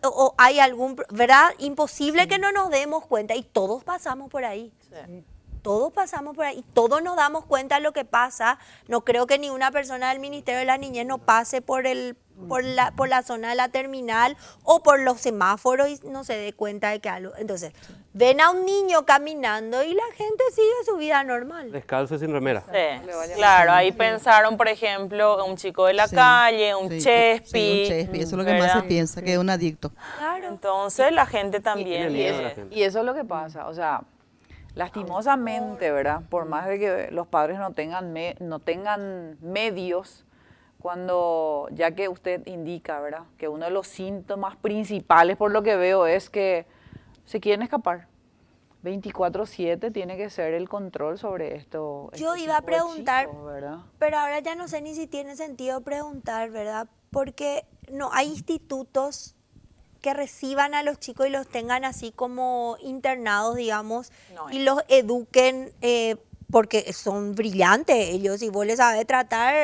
o hay algún, ¿verdad? Imposible que no nos demos cuenta y todos pasamos por ahí. Sí. Todos pasamos por ahí, todos nos damos cuenta de lo que pasa. No creo que ni una persona del Ministerio de la Niñez no pase por la zona de la terminal o por los semáforos y no se dé cuenta de que algo. Entonces, ven a un niño caminando y la gente sigue su vida normal. Descalzo y sin remera. Sí, claro, ahí pensaron, por ejemplo, un chico de la Sí, calle, un sí, chespi. sí, un chespi, eso es lo que más ¿verdad? se piensa, que es un adicto. Claro. Entonces la gente también. Tiene miedo la gente. Y eso es lo que pasa, o sea, lastimosamente, ¿verdad? Por más de que los padres no tengan medios, cuando, ya que usted indica, ¿verdad? Que uno de los síntomas principales, por lo que veo, es que se quieren escapar. 24/7 tiene que ser el control sobre esto. Yo este iba a tipo de preguntar, chicos, ¿verdad? pero ahora ya no sé ni si tiene sentido preguntar, ¿verdad? Porque no hay institutos que reciban a los chicos y los tengan así como internados, digamos, No y hay. los eduquen porque son brillantes ellos y vos les sabés tratar,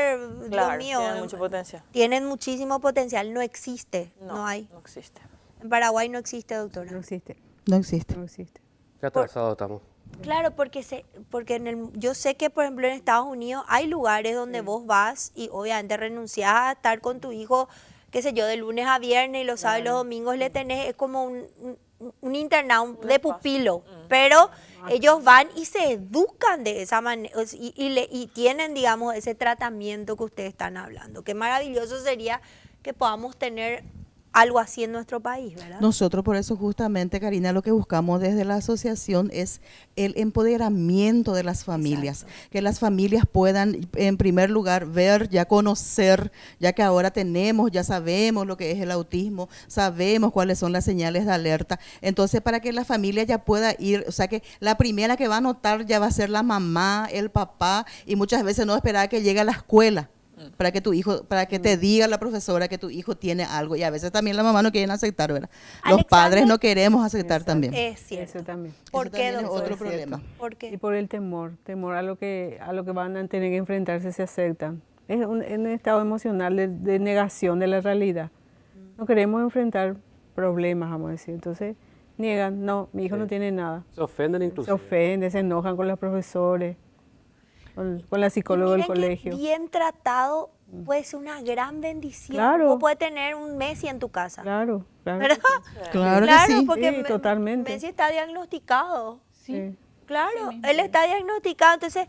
Claro, Dios mío, tienen mucho potencial. tienen muchísimo potencial, no existe, no hay. No existe. En Paraguay no existe, doctora. No existe, No existe. no existe. Qué atrasados estamos. Claro, porque yo sé que, por ejemplo, en Estados Unidos hay lugares donde vos vas y obviamente renunciás a estar con tu hijo, qué sé yo, de lunes a viernes y los sábados y los domingos le tenés, es como un internado de pupilo, pero ellos van y se educan de esa manera y tienen, digamos, ese tratamiento que ustedes están hablando. Qué maravilloso sería que podamos tener algo así en nuestro país, ¿verdad? Nosotros por eso justamente, Karina, lo que buscamos desde la asociación es el empoderamiento de las familias, que las familias puedan en primer lugar ver, ya conocer, ya que ahora ya sabemos lo que es el autismo, sabemos cuáles son las señales de alerta, entonces para que la familia ya pueda ir, o sea que la primera que va a notar ya va a ser la mamá, el papá, y muchas veces no esperar que llegue a la escuela para que tu hijo, para que te diga la profesora que tu hijo tiene algo, y a veces también la mamá no quieren aceptar, ¿verdad? Los Alexander, padres no queremos aceptar también. Es cierto. Eso también. ¿Por Eso qué, también es doctor? otro Es cierto. problema. ¿Por Y qué? por el temor a lo que van a tener que enfrentarse si aceptan. Es un estado emocional de negación de la realidad. No queremos enfrentar problemas, vamos a decir. Entonces niegan, no, mi hijo no tiene nada. Se ofenden Se inclusive. ofenden, se enojan con los profesores, con la psicóloga del Miren que colegio. bien tratado puede ser una gran bendición. Claro. Vos puedes tener un Messi en tu casa. Claro, claro. ¿Verdad? Claro que Claro, sí. porque Sí, totalmente. Messi está diagnosticado. Sí. Claro, él está diagnosticado, entonces,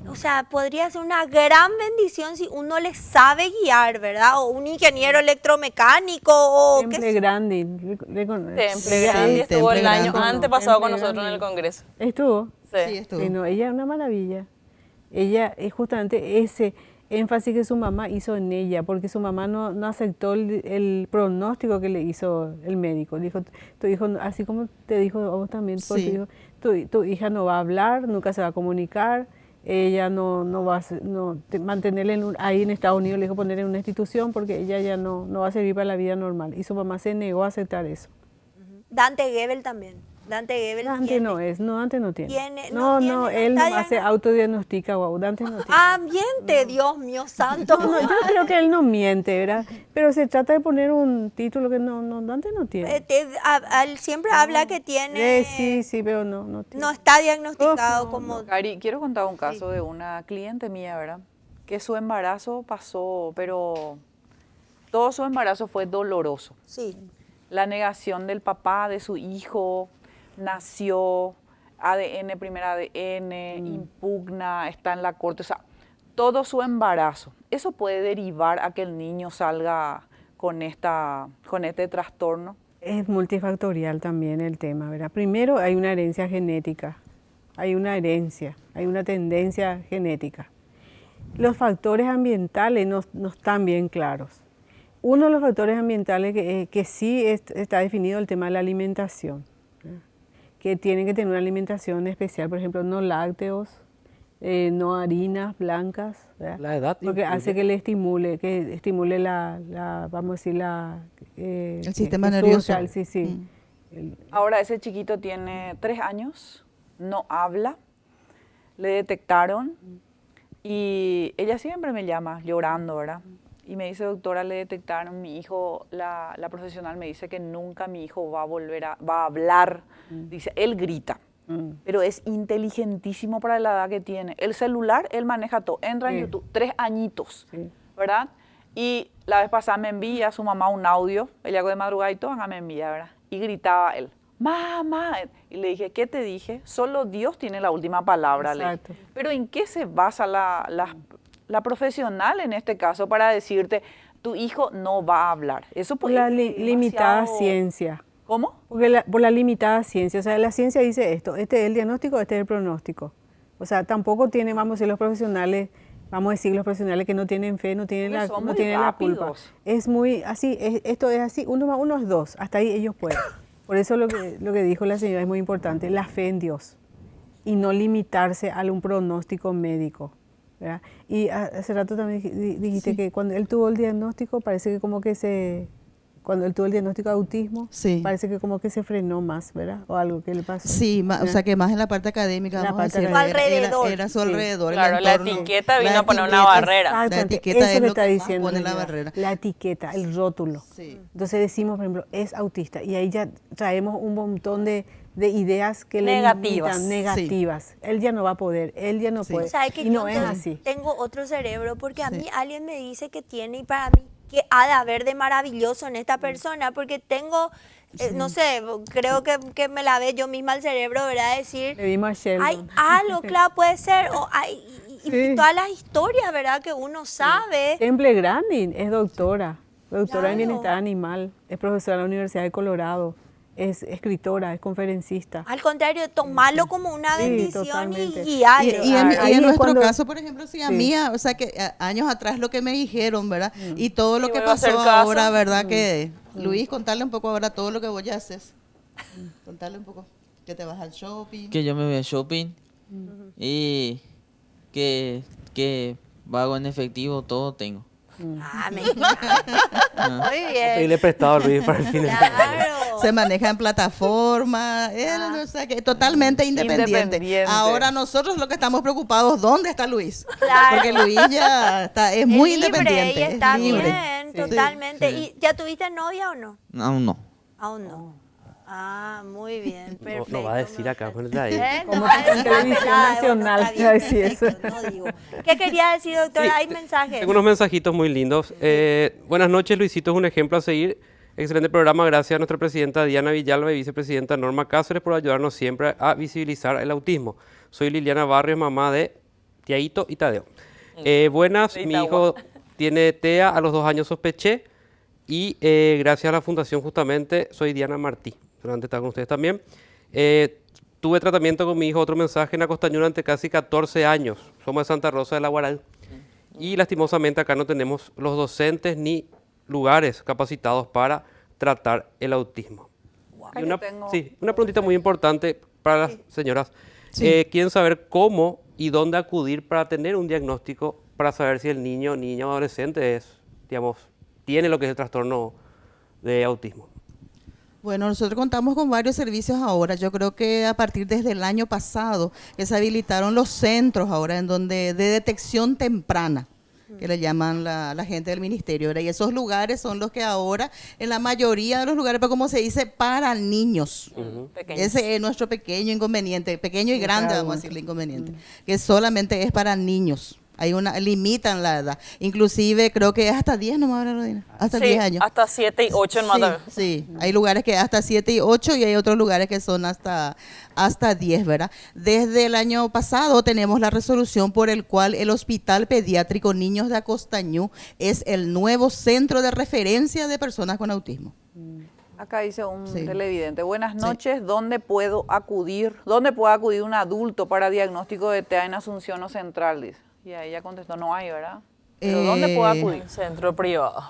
o sea, podría ser una gran bendición si uno le sabe guiar, ¿verdad? O un ingeniero electromecánico o qué Temple sé- Grandi. Temple Grandi estuvo el Temple año Grandi. antepasado con Temple nosotros en Grandi. el Congreso. Estuvo. Sí, Sí. estuvo. Sí, no, ella es una maravilla. Ella es justamente énfasis que su mamá hizo en ella, porque su mamá no aceptó el pronóstico que le hizo el médico. Dijo, tu hijo, así como te dijo a vos también, por Sí. tu hija no va a hablar, nunca se va a comunicar, ella no va a mantenerla ahí en Estados Unidos, le dijo poner en una institución porque ella ya no va a servir para la vida normal. Y su mamá se negó a aceptar eso. Dante Gebel también. Dante Gebel Dante tiene. no es, no, Dante no tiene. Tiene- No, no tiene, él no no está hace diagno- autodiagnostica, wow, Dante no tiene. Ah, miente, Dios mío santo. No, yo creo que él no miente, ¿verdad? Pero se trata de poner un título que Dante no tiene. Siempre habla que tiene. Sí, pero no tiene. No está diagnosticado No, como. Cari, quiero contar un caso de una cliente mía, ¿verdad? Que su embarazo pasó, pero todo su embarazo fue doloroso. Sí. La negación del papá, de su hijo, nació, ADN, primer ADN, impugna, está en la corte, o sea, todo su embarazo. Eso puede derivar a que el niño salga con este trastorno. Es multifactorial también el tema, ¿verdad? Primero hay una herencia genética, hay una tendencia genética. Los factores ambientales no están bien claros. Uno de los factores ambientales que sí está definido el tema de la alimentación, ¿verdad? Que tienen que tener una alimentación especial, por ejemplo, no lácteos, no harinas blancas, ¿verdad? La edad Porque incluye. hace que estimule vamos a decir, El sistema el nervioso. social, sí. Ahora ese chiquito tiene 3 años, no habla, le detectaron y ella siempre me llama llorando, ¿verdad? Y me dice, doctora, le detectaron, mi hijo, la profesional me dice que nunca mi hijo va a hablar. Dice, él grita, pero es inteligentísimo para la edad que tiene. El celular, él maneja todo, entra en Sí. YouTube, 3 añitos, Sí. ¿verdad? Y la vez pasada me envía a su mamá un audio, ella de madrugada y todo, me envía, ¿verdad? Y gritaba él, mamá. Y le dije, ¿qué te dije? Solo Dios tiene la última palabra. Le dije. Exacto. Pero ¿en qué se basa la profesional en este caso para decirte, tu hijo no va a hablar? Eso Por puede la ser limitada demasiado- ciencia. ¿Cómo? Porque por la limitada ciencia, o sea, la ciencia dice esto, este es el diagnóstico, este es el pronóstico. O sea, tampoco tiene, vamos a decir, los profesionales que no tienen fe, no tienen Porque son no muy tienen la culpa. rápidos. Es muy así, esto es así, 1 más 1 es 2, hasta ahí ellos pueden. Por eso lo que dijo la señora es muy importante, la fe en Dios y no limitarse a un pronóstico médico, ¿verdad? Y hace rato también dijiste que cuando él tuvo el diagnóstico, parece que como que cuando él tuvo el diagnóstico de autismo, Sí. parece que como que se frenó más, ¿verdad? O algo que le pasó. Sí, o ¿verdad? sea que más en la parte académica, La vamos a parte decir, académica. era, Alrededor. su Sí. alrededor, el Claro, la entorno. etiqueta vino La a poner una etiqueta, barrera. La Exactamente, etiqueta eso es que lo está que más diciendo pone la señora, barrera. la etiqueta, el rótulo. Sí. Entonces decimos, por ejemplo, es autista y ahí ya traemos un montón de ideas que Negativas. le limitan, negativas. Él ya no va a poder, él ya no Sí. puede. ¿Sabe que Y no yo es así. tengo otro cerebro? Porque a Sí. mí alguien me dice que tiene y para mí, ¿qué ha de haber de maravilloso en esta persona? Porque tengo, no sé, creo que me la ve yo misma el cerebro, ¿verdad? Decir, Le vimos a Sheldon. hay algo, claro, puede ser. O hay, y Sí. todas las historias, ¿verdad? Que uno sabe. Temple Grandin es doctora en Claro. bienestar animal, es profesora en la Universidad de Colorado, es escritora, es conferencista. Al contrario, tomarlo como una Sí, bendición totalmente. y guiarlo. Y en Ahí es nuestro cuando- caso, por ejemplo, sí, a Sí. mí, o sea, que años atrás lo que me dijeron, ¿verdad? Y todo lo Sí, que vuelvo a hacer pasó caso. ahora, ¿verdad? Que, Luis, contarle un poco ahora todo lo que vos ya haces. Contarle un poco. Que te vas al shopping. Que yo me voy a shopping y que pago en efectivo, todo tengo. Ah, me encanta. Muy bien. Pedirle prestado a Luis para el fin de semana. Claro. Se maneja en plataforma, él, o sea, que totalmente independiente. Independiente. Ahora nosotros lo que estamos preocupados, ¿dónde está Luis? Claro. Porque Luis ya es muy libre independiente. y está es libre. bien, totalmente. ¿Y ya tuviste novia o no? Aún no. Aún no. Ah, muy bien, No, perfecto. no va a decir acá, ponete ahí. Como No va a en decir televisión nada, nacional, está bien, va a decir eso. perfecto, no digo. ¿Qué quería decir, doctora? Sí, Hay mensajes. Tengo unos mensajitos muy lindos. Buenas noches, Luisito es un ejemplo a seguir. Excelente programa, gracias a nuestra presidenta Diana Villalba y vicepresidenta Norma Cáceres por ayudarnos siempre a visibilizar el autismo. Soy Liliana Barrios, mamá de Tiaito y Tadeo. Buenas, mi hijo tiene TEA, a los 2 años sospeché y gracias a la fundación justamente soy Diana Martí. Solamente está con ustedes también. Tuve tratamiento con mi hijo, otro mensaje en Acostañura durante casi 14 años. Somos de Santa Rosa de la Guaral. y lastimosamente acá no tenemos los docentes ni lugares capacitados para tratar el autismo. Y una preguntita muy importante para las señoras. Quieren saber cómo y dónde acudir para tener un diagnóstico, para saber si el niño o adolescente tiene lo que es el trastorno de autismo. Bueno, nosotros contamos con varios servicios ahora. Yo creo que a partir desde el año pasado que se habilitaron los centros ahora en donde de detección temprana, que le llaman la gente del ministerio, ¿verdad? Y esos lugares son los que ahora, en la mayoría de los lugares, pero como se dice, para niños. Ese es nuestro pequeño inconveniente, pequeño y grande, vamos a decirle inconveniente, que solamente es para niños. Limitan la edad. Inclusive creo que es hasta 10 nomás, Rodina. Hasta 10 años. Hasta 7 y 8 nomás. Sí, hay lugares que hasta 7 y 8 y hay otros lugares que son hasta 10, ¿verdad? Desde el año pasado tenemos la resolución por el cual el Hospital Pediátrico Niños de Acostañú es el nuevo centro de referencia de personas con autismo. Acá dice un televidente, buenas noches, ¿dónde puede acudir un adulto para diagnóstico de TEA en Asunción o Central? Dice. Y ahí ella contestó, no hay, ¿verdad? ¿Pero dónde puede acudir? Centro privado.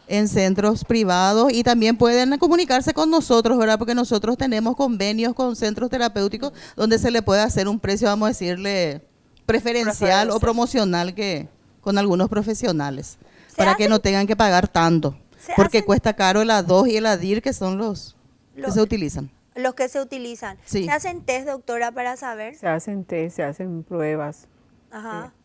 En centros privados y también pueden comunicarse con nosotros, ¿verdad? Porque nosotros tenemos convenios con centros terapéuticos donde se le puede hacer un precio, vamos a decirle, preferencial o promocional que con algunos profesionales, para que no tengan que pagar tanto, porque cuesta caro el A2 y el ADIR, que son los que se utilizan. Los que se utilizan. Sí. ¿Se hacen test, doctora, para saber? Se hacen test, se hacen pruebas. Ajá. Sí.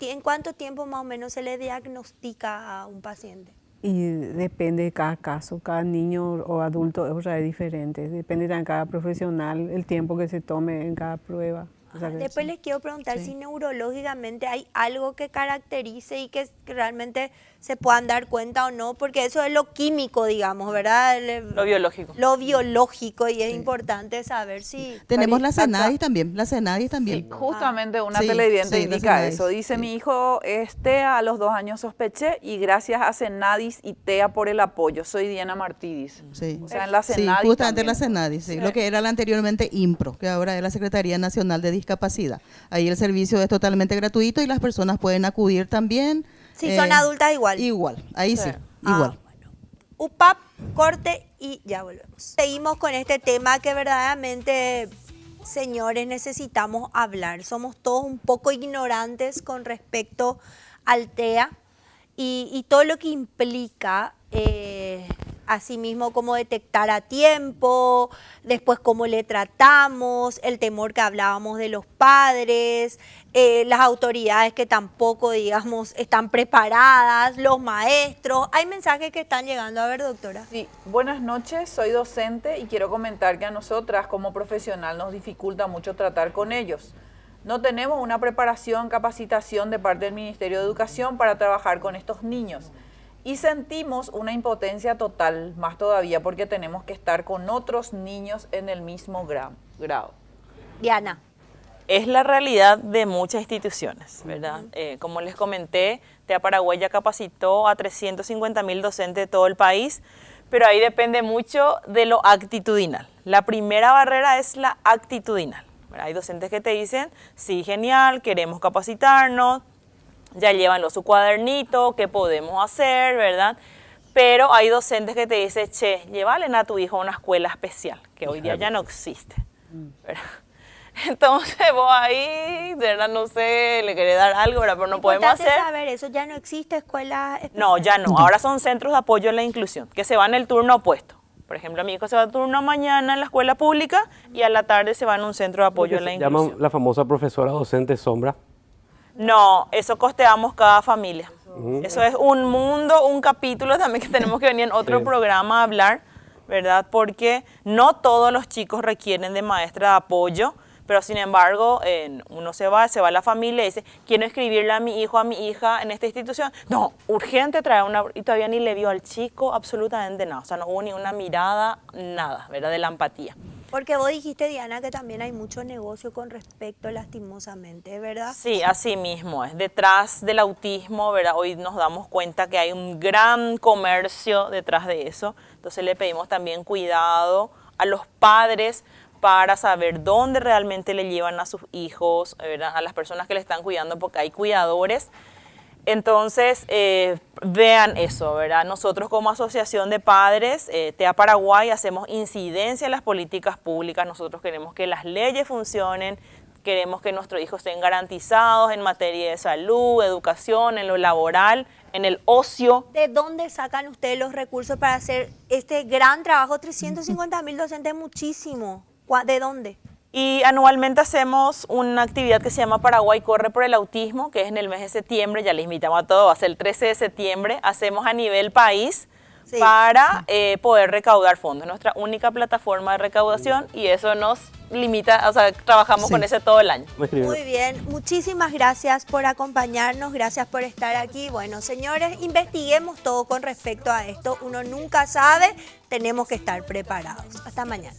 ¿En cuánto tiempo más o menos se le diagnostica a un paciente? Y depende de cada caso, cada niño o adulto es diferente, depende de cada profesional, el tiempo que se tome en cada prueba. O sea, Después les quiero preguntar si neurológicamente hay algo que caracterice y que realmente se puedan dar cuenta o no, porque eso es lo químico, digamos, ¿verdad? Lo biológico. Lo biológico, y es importante saber si... Tenemos la CENADIS también, Sí, justamente una televidente indica eso. Dice, mi hijo es TEA, a los 2 años sospeché y gracias a CENADIS y TEA por el apoyo. Soy Diana Martínez. Sí. O sea, en la CENADIS justamente también. la CENADIS, lo que era anteriormente IMPRO, que ahora es la Secretaría Nacional de Discapacidad. Ahí el servicio es totalmente gratuito y las personas pueden acudir también. Si son adultas igual. Igual, ahí sí, igual. Bueno. UPAP, corte y ya volvemos. Seguimos con este tema que verdaderamente, señores, necesitamos hablar. Somos todos un poco ignorantes con respecto al TEA y todo lo que implica, asimismo cómo detectar a tiempo, después cómo le tratamos, el temor que hablábamos de los padres, las autoridades que tampoco, digamos, están preparadas, los maestros. Hay mensajes que están llegando. A ver, doctora. Sí, buenas noches, soy docente y quiero comentar que a nosotras como profesional nos dificulta mucho tratar con ellos. No tenemos una preparación, capacitación de parte del Ministerio de Educación para trabajar con estos niños. Y sentimos una impotencia total, más todavía porque tenemos que estar con otros niños en el mismo grado. Diana. Es la realidad de muchas instituciones, ¿verdad? Como les comenté, TEA Paraguay ya capacitó a 350.000 docentes de todo el país, pero ahí depende mucho de lo actitudinal. La primera barrera es la actitudinal. Hay docentes que te dicen, sí, genial, queremos capacitarnos, ya llévanlo su cuadernito, ¿qué podemos hacer, verdad? Pero hay docentes que te dicen, che, llévale a tu hijo a una escuela especial, que hoy día ya no existe, ¿verdad? Entonces vos ahí, de verdad, no sé, le querés dar algo, ¿verdad? Pero no podemos hacer. Saber eso, ya no existe escuela especial. No, ya no. Ahora son centros de apoyo a la inclusión, que se van en el turno opuesto. Por ejemplo, mi hijo se va a turno mañana en la escuela pública y a la tarde se va en un centro de apoyo a la inclusión. Llaman la famosa profesora docente sombra. No, eso costeamos cada familia. Eso es un mundo, un capítulo también que tenemos que venir en otro programa a hablar, ¿verdad? Porque no todos los chicos requieren de maestra de apoyo, pero sin embargo, uno se va a la familia y dice, quiero inscribirle a mi hijo, a mi hija en esta institución. No, urgente traer una... Y todavía ni le vio al chico absolutamente nada. O sea, no hubo ni una mirada, nada, ¿verdad? De la empatía. Porque vos dijiste, Diana, que también hay mucho negocio con respecto, lastimosamente, ¿verdad? Sí, así mismo es. Detrás del autismo, ¿verdad? Hoy nos damos cuenta que hay un gran comercio detrás de eso. Entonces le pedimos también cuidado a los padres para saber dónde realmente le llevan a sus hijos, ¿verdad? A las personas que le están cuidando, porque hay cuidadores Entonces, vean eso, ¿verdad? Nosotros como Asociación de Padres, TEA Paraguay, hacemos incidencia en las políticas públicas. Nosotros queremos que las leyes funcionen, queremos que nuestros hijos estén garantizados en materia de salud, educación, en lo laboral, en el ocio. ¿De dónde sacan ustedes los recursos para hacer este gran trabajo? 350.000 docentes, muchísimo. ¿De dónde? Y anualmente hacemos una actividad que se llama Paraguay Corre por el Autismo, que es en el mes de septiembre, ya les invitamos a todos, va a ser el 13 de septiembre, hacemos a nivel país para poder recaudar fondos. Nuestra única plataforma de recaudación y eso nos limita, o sea, trabajamos con ese todo el año. Muy bien, muchísimas gracias por acompañarnos, gracias por estar aquí. Bueno, señores, investiguemos todo con respecto a esto, uno nunca sabe, tenemos que estar preparados. Hasta mañana.